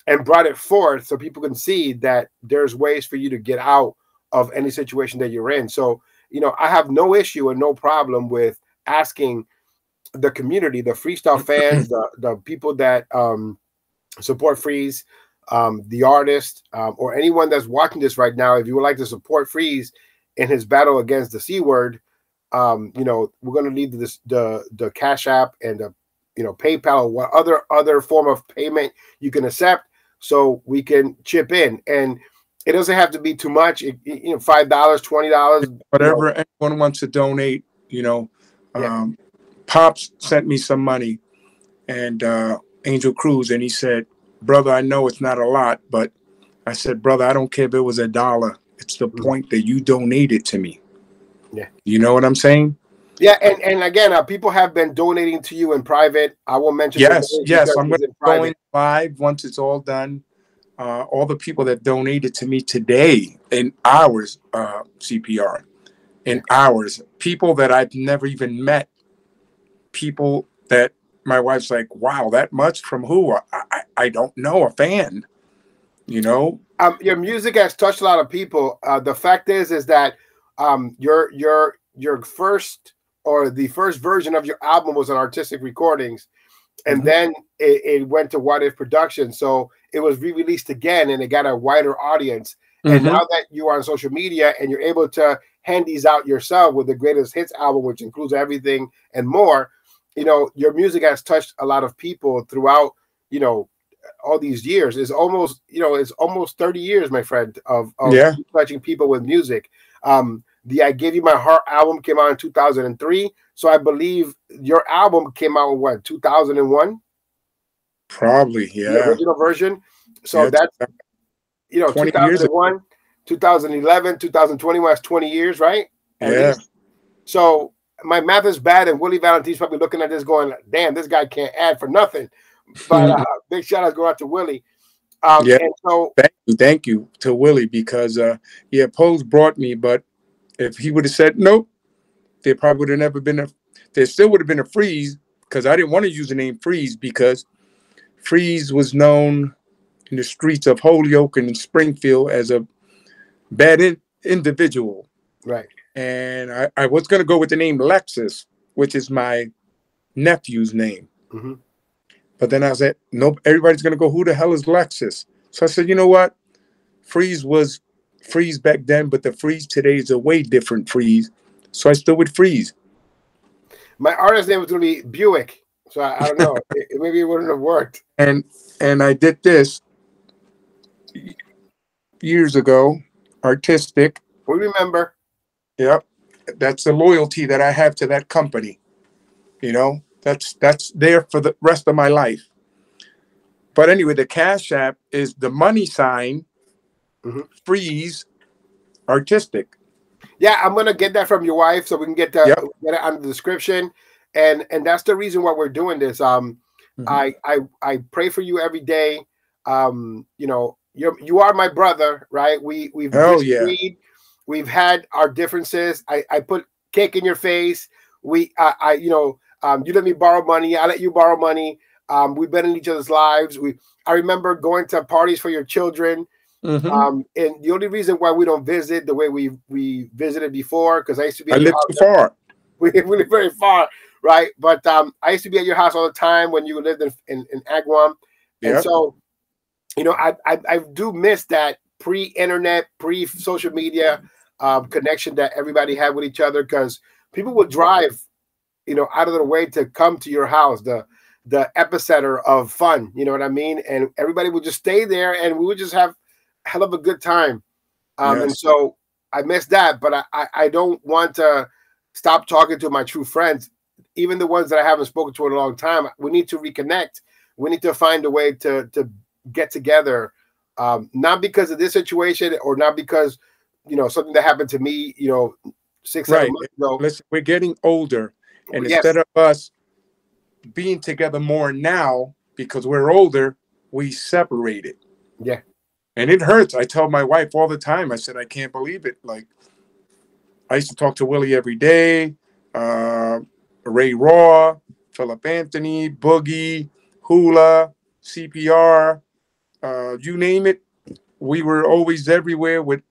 and brought it forth so people can see that there's ways for you to get out of any situation that you're in. So, you know, I have no issue and no problem with asking the community, the freestyle fans, the people that support Freeze, the artist, or anyone that's watching this right now, if you would like to support Freeze in his battle against the C word, you know, we're going to leave the Cash App and the, you know, PayPal or what other form of payment you can accept, so we can chip in. And it doesn't have to be too much. You know, $5, $20, whatever anyone wants to donate. You know, Pops sent me some money, and Angel Cruz, and he said, "Brother, I know it's not a lot, but," I said, "Brother, I don't care if it was $1. It's the point that you donated to me." Yeah, you know what I'm saying? Yeah, and again, people have been donating to you in private. I will mention. Yes, I'm going live once it's all done. All the people that donated to me today in hours, CPR, in hours, people that I've never even met, people that my wife's like, wow, that much from who? I don't know, a fan, you know? Your music has touched a lot of people. The fact is that your first, or the first version of your album was on Artistic Recordings, and then it went to What If Production. So it was re-released again, and it got a wider audience. And now that you are on social media and you're able to hand these out yourself with the Greatest Hits album, which includes everything and more, you know, your music has touched a lot of people throughout, you know, all these years. It's almost, you know, it's almost 30 years, my friend, of touching people with music. The I Gave You My Heart album came out in 2003. So I believe your album came out in what, 2001? Probably, yeah. The original version. So that's, you know, 2001, 2011, 2021, that's 20 years, right? Yeah. So my math is bad, and Willie Valentine's probably looking at this going, damn, this guy can't add for nothing. But big shout out go out to Willie. And so thank you to Willie, because Pose brought me, but if he would have said nope, there probably would have never been there still would have been a Freeze, because I didn't want to use the name Freeze, because Freeze was known in the streets of Holyoke and Springfield as a bad individual. Right. And I was going to go with the name Lexus, which is my nephew's name. But then I said, nope, everybody's going to go, who the hell is Lexus? So I said, you know what? Freeze was Freeze back then, but the Freeze today is a way different Freeze. So I stood with Freeze. My artist name was going to be Buick. So I don't know. Maybe it wouldn't have worked. And I did this years ago, Artistic. We remember. Yep. That's the loyalty that I have to that company. You know, that's there for the rest of my life. But anyway, the Cash App is the money sign, Freeze, Artistic. Yeah, I'm gonna get that from your wife, so we can get it on the description. And that's the reason why we're doing this. I pray for you every day. You know, you are my brother, right? We've disagreed. We've had our differences. I put cake in your face. You let me borrow money. I let you borrow money. We've been in each other's lives. I remember going to parties for your children. And the only reason why we don't visit the way we visited before, because I used to be. I live too far. We live very far, right? But I used to be at your house all the time when you lived in Agawam, and so, you know, I do miss that pre-internet, pre-social media connection that everybody had with each other, because people would drive out of their way to come to your house, the epicenter of fun. You know what I mean? And everybody would just stay there, and we would just have a hell of a good time. And so I miss that, but I don't want to stop talking to my true friends, even the ones that I haven't spoken to in a long time. We need to reconnect. We need to find a way to get together, not because of this situation or not because, something that happened to me, 6-7 months ago. Listen, we're getting older, and instead of us being together more now because we're older, we separated. Yeah. And it hurts. I tell my wife all the time, I said, I can't believe it. Like, I used to talk to Willie every day, Ray Raw, Philip Anthony, Boogie, Hula, CPR, you name it. We were always everywhere with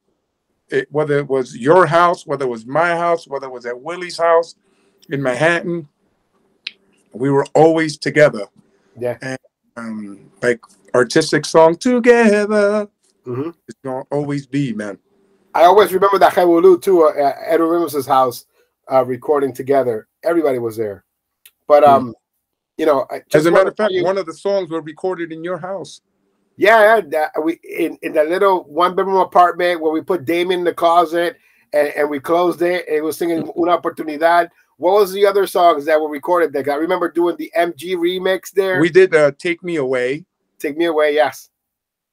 it, whether it was your house, whether it was my house, whether it was at Willie's house in Manhattan. We were always together. Yeah. And like artistic song, Together. It's going to always be, man. I always remember that Hewulu too, at Edwin Ramos's house, recording together. Everybody was there. But, as a matter of fact, one of the songs were recorded in your house. Yeah, we in that little 1-bedroom apartment where we put Damien in the closet and we closed it. And it was singing Una Oportunidad. What was the other songs that were recorded there? I remember doing the MG remix there. We did Take Me Away. Take Me Away, yes.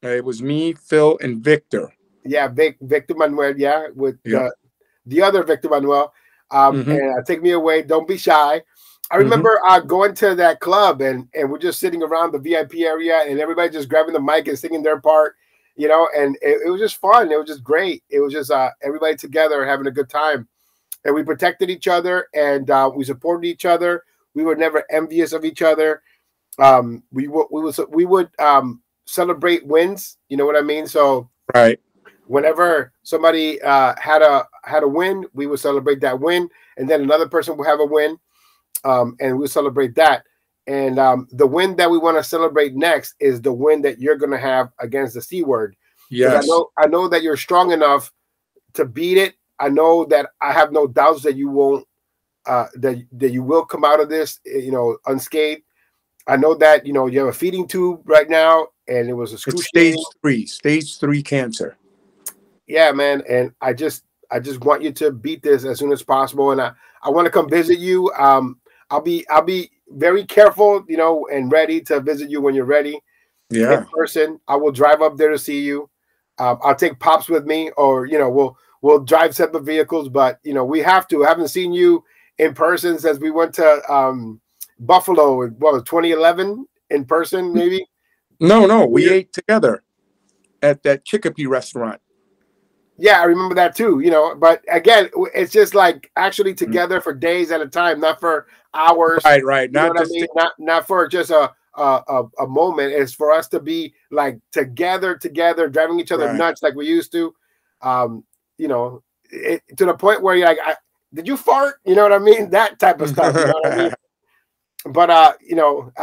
It was me, Phil, and Victor. Yeah, Victor Manuel, yeah, with the other Victor Manuel. And Take Me Away, Don't Be Shy. I remember going to that club and we're just sitting around the VIP area and everybody just grabbing the mic and singing their part, and it was just fun. It was just great. It was just everybody together having a good time. And we protected each other and we supported each other. We were never envious of each other. We would celebrate wins. You know what I mean? So whenever somebody had a win, we would celebrate that win, and then another person would have a win, and we'll celebrate that. And the win that we want to celebrate next is the win that you're going to have against the C word. Yes, I know that you're strong enough to beat it. I know that I have no doubts that you won't, that you will come out of this, unscathed. I know that, you have a feeding tube right now, and it was excruciating. It's stage 3 cancer. Yeah, man. And I just want you to beat this as soon as possible. And I want to come visit you. I'll be very careful, and ready to visit you when you're ready. Yeah. In person. I will drive up there to see you. I'll take Pops with me, or, we'll drive separate vehicles, but, we have to. I haven't seen you in person since we went to Buffalo in 2011 in person, maybe. No, we ate together at that Chicopee restaurant. Yeah, I remember that too. But again, it's just like actually together for days at a time, not for hours. Right. Not just not for just a moment. It's for us to be like together, driving each other nuts like we used to. To the point where you're like, did you fart? You know what I mean? That type of stuff. You know what I mean? But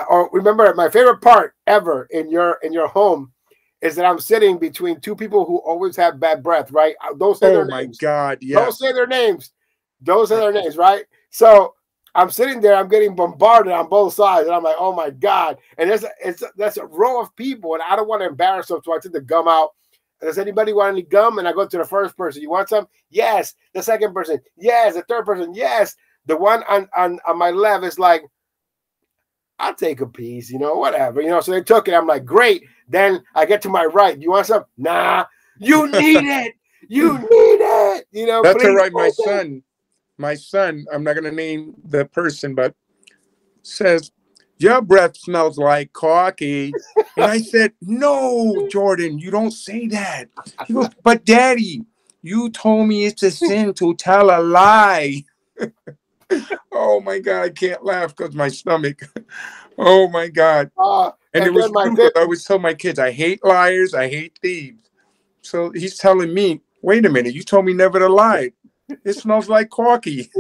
or remember, my favorite part ever in your home is that I'm sitting between two people who always have bad breath, right? Don't say their names. Oh my God, yeah. Don't say their names. Don't say their names, right? So I'm sitting there, I'm getting bombarded on both sides, and I'm like, oh my God. And that's a row of people, and I don't want to embarrass them, so I took the gum out. Does anybody want any gum? And I go to the first person. You want some? Yes. The second person, yes. The third person, yes. The one on my left is like, I'll take a piece, whatever, so they took it. I'm like, great. Then I get to my right. You want some? Nah, you need it. You need it. That's all right. My son, I'm not going to name the person, but says, your breath smells like coffee. And I said, no, Jordan, you don't say that. He goes, but Daddy, you told me it's a sin to tell a lie. Oh my God, I can't laugh because my stomach. Oh my God. And it was true. I always tell my kids, I hate liars, I hate thieves. So he's telling me, wait a minute, you told me never to lie. It smells like corky.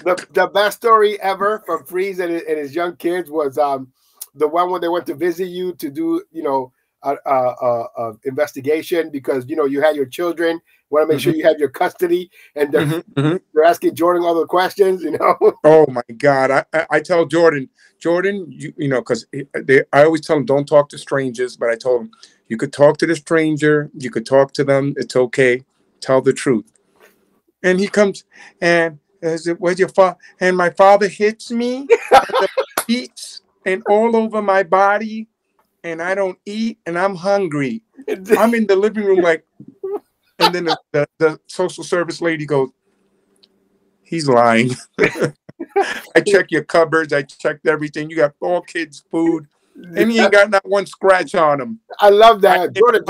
The best story ever from Freeze and his young kids was the one when they went to visit you to do, investigation because you had your children. Want to make sure you have your custody, and they're asking Jordan all the questions. Oh my God! I tell Jordan, because I always tell him don't talk to strangers, but I told him you could talk to the stranger, you could talk to them, it's okay. Tell the truth. And he comes and where's your father? And my father hits me on the feet and all over my body, and I don't eat, and I'm hungry. I'm in the living room like, and then the social service lady goes, he's lying. I check your cupboards, I checked everything. You got all kids' food, and he ain't got not one scratch on him. I love that. Jordan,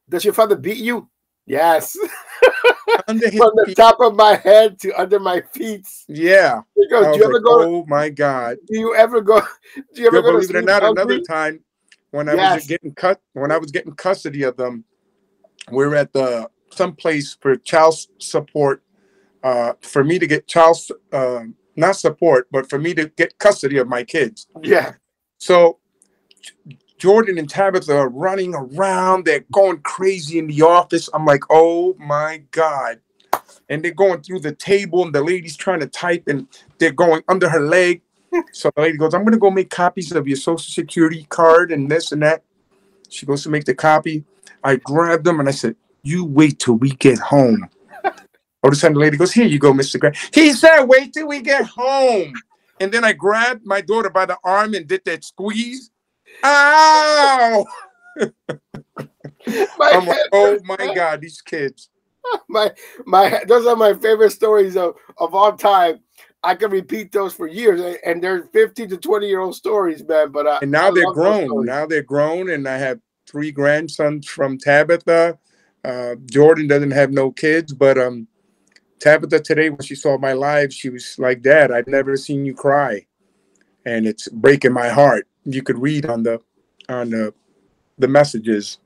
does your father beat you? Yes. From the top of my head to under my feet. Yeah. He goes, do you ever go? Oh my God. Do you ever go? Do you ever go? Believe it or not, another time when I was getting custody of them, we were at some place for child support. For me to get not support, but for me to get custody of my kids. Yeah. So Jordan and Tabitha are running around. They're going crazy in the office. I'm like, oh my God. And they're going through the table and the lady's trying to type and they're going under her leg. So the lady goes, I'm going to go make copies of your social security card and this and that. She goes to make the copy. I grabbed them and I said, you wait till we get home. All of a sudden the lady goes, here you go, Mr. Grant. He said, wait till we get home. And then I grabbed my daughter by the arm and did that squeeze. Ow! I'm like, oh my God, these kids. Those are my favorite stories of all time. I can repeat those for years, and they're 15 to 20-year-old stories, man. But and now they're grown. Now they're grown, and I have 3 grandsons from Tabitha. Jordan doesn't have no kids, but Tabitha today, when she saw my live, she was like, Dad, I've never seen you cry. And it's breaking my heart. You could read on the messages.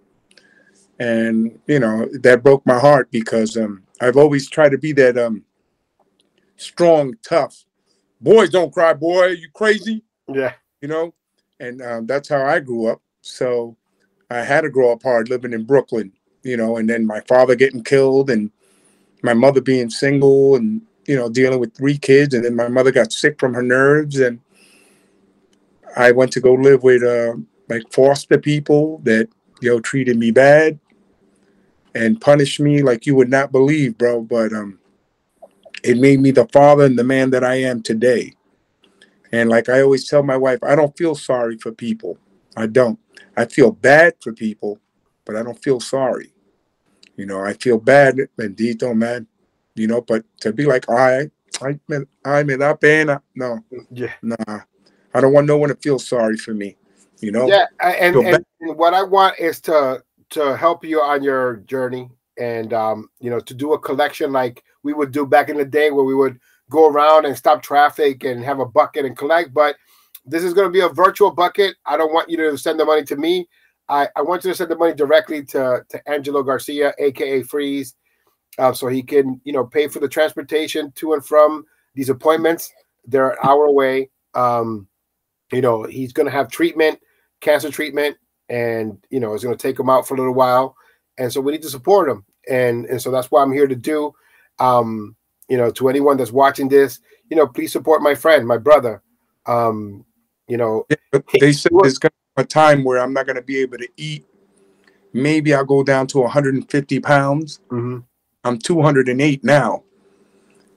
And, that broke my heart because I've always tried to be that strong, tough. Boys don't cry, boy. You crazy? Yeah. And that's how I grew up. So I had to grow up hard living in Brooklyn, and then my father getting killed and my mother being single and, dealing with 3 kids. And then my mother got sick from her nerves. And I went to go live with like foster people that, treated me bad and punished me like you would not believe, bro. But it made me the father and the man that I am today. And like I always tell my wife, I don't feel sorry for people. I don't. I feel bad for people, but I don't feel sorry. I feel bad, bendito, man. But to be like, I'm in that pena. No. Yeah. Nah. I don't want no one to feel sorry for me. Yeah. And what I want is to help you on your journey and, to do a collection like we would do back in the day where we would go around and stop traffic and have a bucket and collect. But this is going to be a virtual bucket. I don't want you to send the money to me. I want you to send the money directly to Angelo Garcia, aka Freeze, so he can pay for the transportation to and from these appointments. They're an hour away. He's going to have treatment, cancer treatment, and it's going to take him out for a little while. And so we need to support him. And so that's what I'm here to do. To anyone that's watching this, please support my friend, my brother. They said there's going to be a time where I'm not going to be able to eat. Maybe I'll go down to 150 pounds. Mm-hmm. I'm 208 now,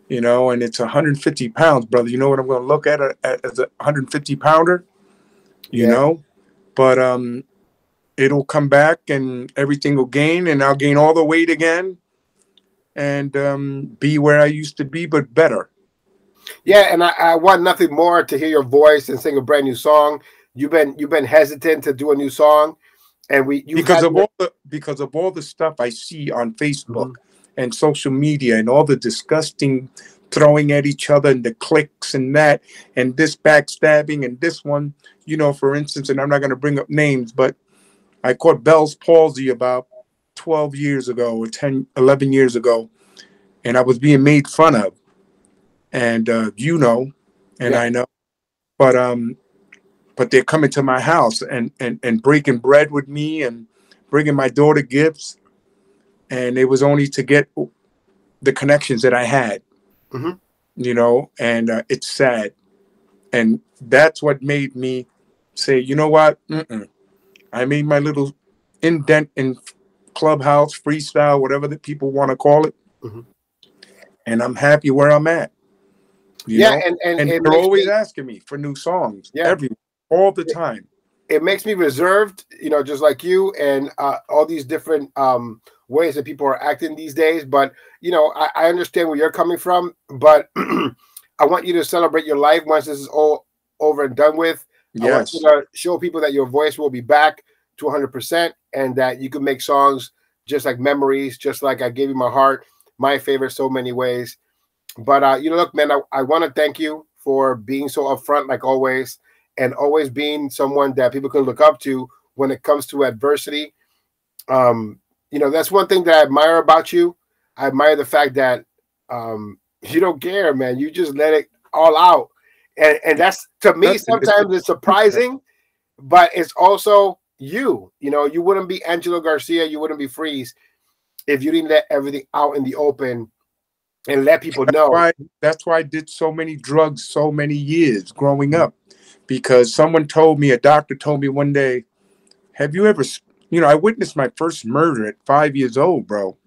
and it's 150 pounds, brother. You know what I'm going to look at as a 150 pounder, you know, but it'll come back and everything will gain and I'll gain all the weight again and be where I used to be, but better. Yeah, and I want nothing more to hear your voice and sing a brand new song. You've been hesitant to do a new song, and because of all the stuff I see on Facebook and social media and all the disgusting throwing at each other and the clicks and that and this backstabbing and this one, for instance, and I'm not going to bring up names, but I caught Bell's palsy about 12 years ago or 11 years ago, and I was being made fun of. And and I know, but but they're coming to my house and breaking bread with me and bringing my daughter gifts. And it was only to get the connections that I had, you know, and it's sad. And that's what made me say, you know what? I made my little indent in Clubhouse, freestyle, whatever that people want to call it. And I'm happy where I'm at. You know? And they're always asking me for new songs. Every all the time. It makes me reserved, you know, just like you, and all these different ways that people are acting these days. But, you know, I understand where you're coming from, but I want you to celebrate your life once this is all over and done with. I want you to show people that your voice will be back to 100% and that you can make songs just like Memories, just like I Gave You My Heart, my favorite, so many ways. But, you know, look, man, I want to thank you for being so upfront, like always, and always being someone that people can look up to when it comes to adversity. You know, that's one thing that I admire about you. I admire the fact that you don't care, man. You just let it all out. And that's, to me, sometimes it's surprising, but it's also you. You know, you wouldn't be Angelo Garcia, you wouldn't be Freeze if you didn't let everything out in the open and let people know. That's why I did so many drugs so many years growing up, because someone told me, a doctor told me one day, have you ever, you know, I witnessed my first murder at 5 years old, bro.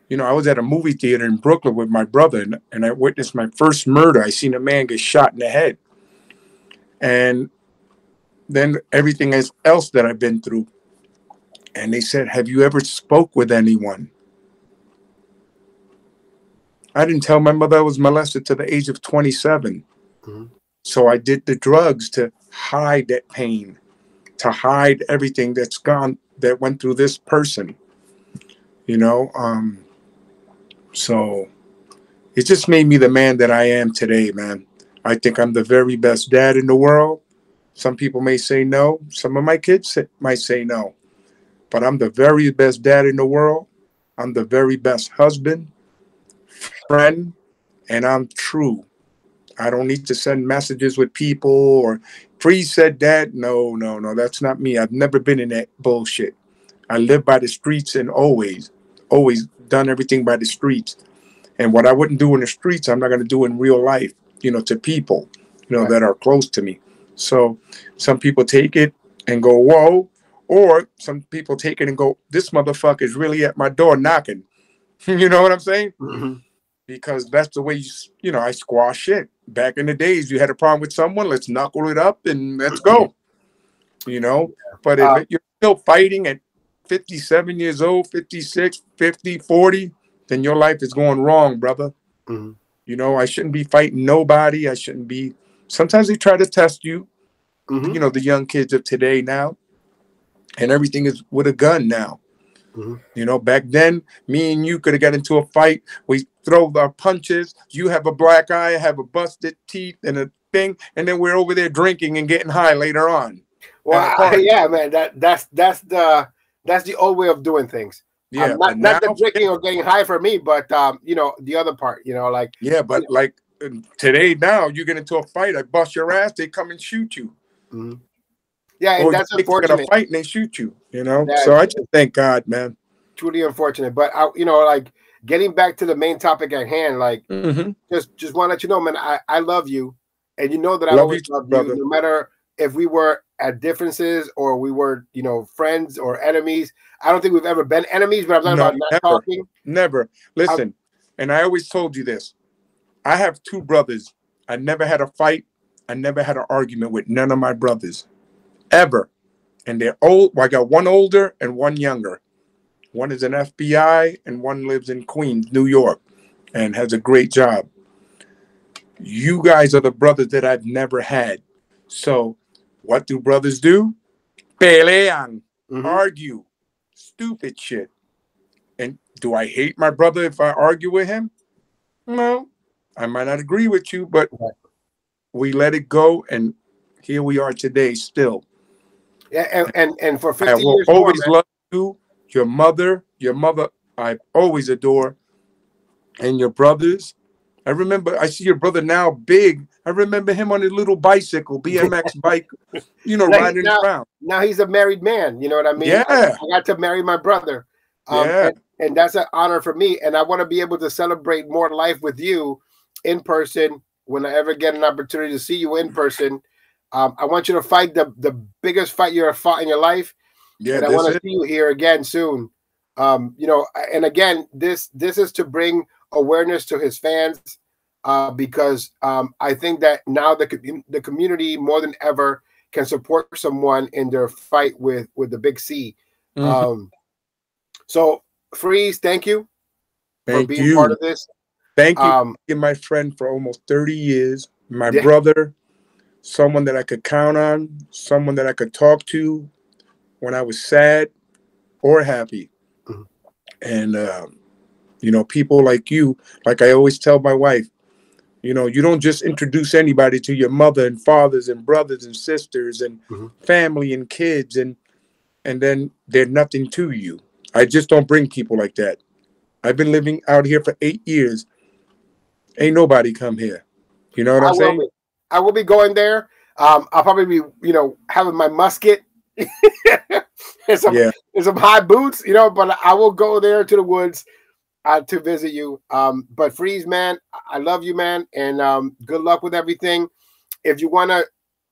You know, I was at a movie theater in Brooklyn with my brother, and I witnessed my first murder. I seen a man get shot in the head. And then everything else that I've been through. And they said, have you ever spoke with anyone? I didn't tell my mother I was molested to the age of 27. So I did the drugs to hide that pain, to hide everything that's gone, that went through this person, you know? So it just made me the man that I am today, man. I think I'm the very best dad in the world. Some people may say no. Some of my kids might say no. But I'm the very best dad in the world. I'm the very best husband, friend, and I'm true. I don't need to send messages with people or Freeze said that. No, that's not me. I've never been in that bullshit. I live by the streets and always done everything by the streets. And what I wouldn't do in the streets, I'm not going to do in real life, you know, to people, you know, that are close to me. So some people take it and go, whoa, or some people take it and go, this motherfucker is really at my door knocking. You know what I'm saying? Because that's the way, you know, I squash shit. Back in the days, you had a problem with someone, let's knuckle it up and let's go, you know? But if you're still fighting at 57 years old, 56, 50, 40, then your life is going wrong, brother. You know, I shouldn't be fighting nobody. I shouldn't be. Sometimes they try to test you, you know, the young kids of today now, and everything is with a gun now. You know, back then, me and you could have got into a fight. We throw our punches. You have a black eye, I have a busted teeth and a thing, and then we're over there drinking and getting high later on. Well, yeah, man, that's the old way of doing things. Yeah, not the drinking or getting high for me, but you know, the other part, you know, like but like today now, you get into a fight, I bust your ass, they come and shoot you. Yeah, and that's unfortunate. A fight and they shoot you, you know. So I just thank God, man. Truly unfortunate, but you know, like getting back to the main topic at hand, like just want to let you know, man, I love you, and you know that I always love you, no matter if we were at differences or we were, you know, friends or enemies. I don't think we've ever been enemies, but I'm talking about not talking. Never. Listen, and I always told you this. I have two brothers. I never had a fight. I never had an argument with none of my brothers. Ever. And they're old. Well, I got one older and one younger. One is an FBI and one lives in Queens, New York, and has a great job. You guys are the brothers that I've never had. So what do brothers do? Pelean, argue, stupid shit. And do I hate my brother if I argue with him? No. I might not agree with you, but we let it go, and here we are today still. Yeah, and for 50 years I will always love you, your mother I always adore, and your brothers. I remember, I see your brother now big. I remember him on his little bicycle, BMX bike, you know, riding around. Now he's a married man. You know what I mean? Yeah. I got to marry my brother. Yeah. And that's an honor for me. And I want to be able to celebrate more life with you in person when I ever get an opportunity to see you in person. I want you to fight the biggest fight you ever fought in your life. Yeah, and I want to see you here again soon. You know, and again, this is to bring awareness to his fans, because I think that now the community more than ever can support someone in their fight with the big C. So Freeze, thank you for being part of this. Thank you, my friend, for almost 30 years. My Yeah. brother, someone that I could count on, someone that I could talk to when I was sad or happy. And, you know, people like you, like I always tell my wife, you know, you don't just introduce anybody to your mother and fathers and brothers and sisters and family and kids, and then they're nothing to you. I just don't bring people like that. I've been living out here for 8 years. Ain't nobody come here. You know what I'm saying? I will be going there. I'll probably be, you know, having my musket and some high boots, you know, but I will go there to the woods to visit you. But Freeze, man, I love you, man, and good luck with everything. If you want to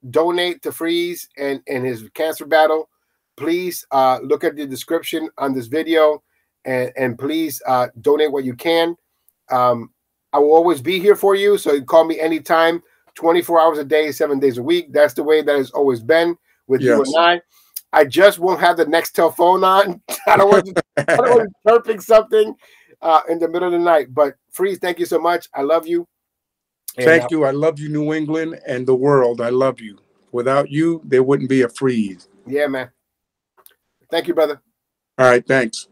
donate to Freeze and his cancer battle, please look at the description on this video, and please donate what you can. I will always be here for you, so you call me anytime, 24 hours a day, 7 days a week. That's the way that has always been with you and I. I just won't have the Nextel phone on. I don't want to chirping something in the middle of the night. But Freeze, thank you so much. I love you. Thank you. I love you, New England and the world. I love you. Without you, there wouldn't be a Freeze. Yeah, man. Thank you, brother. All right, thanks.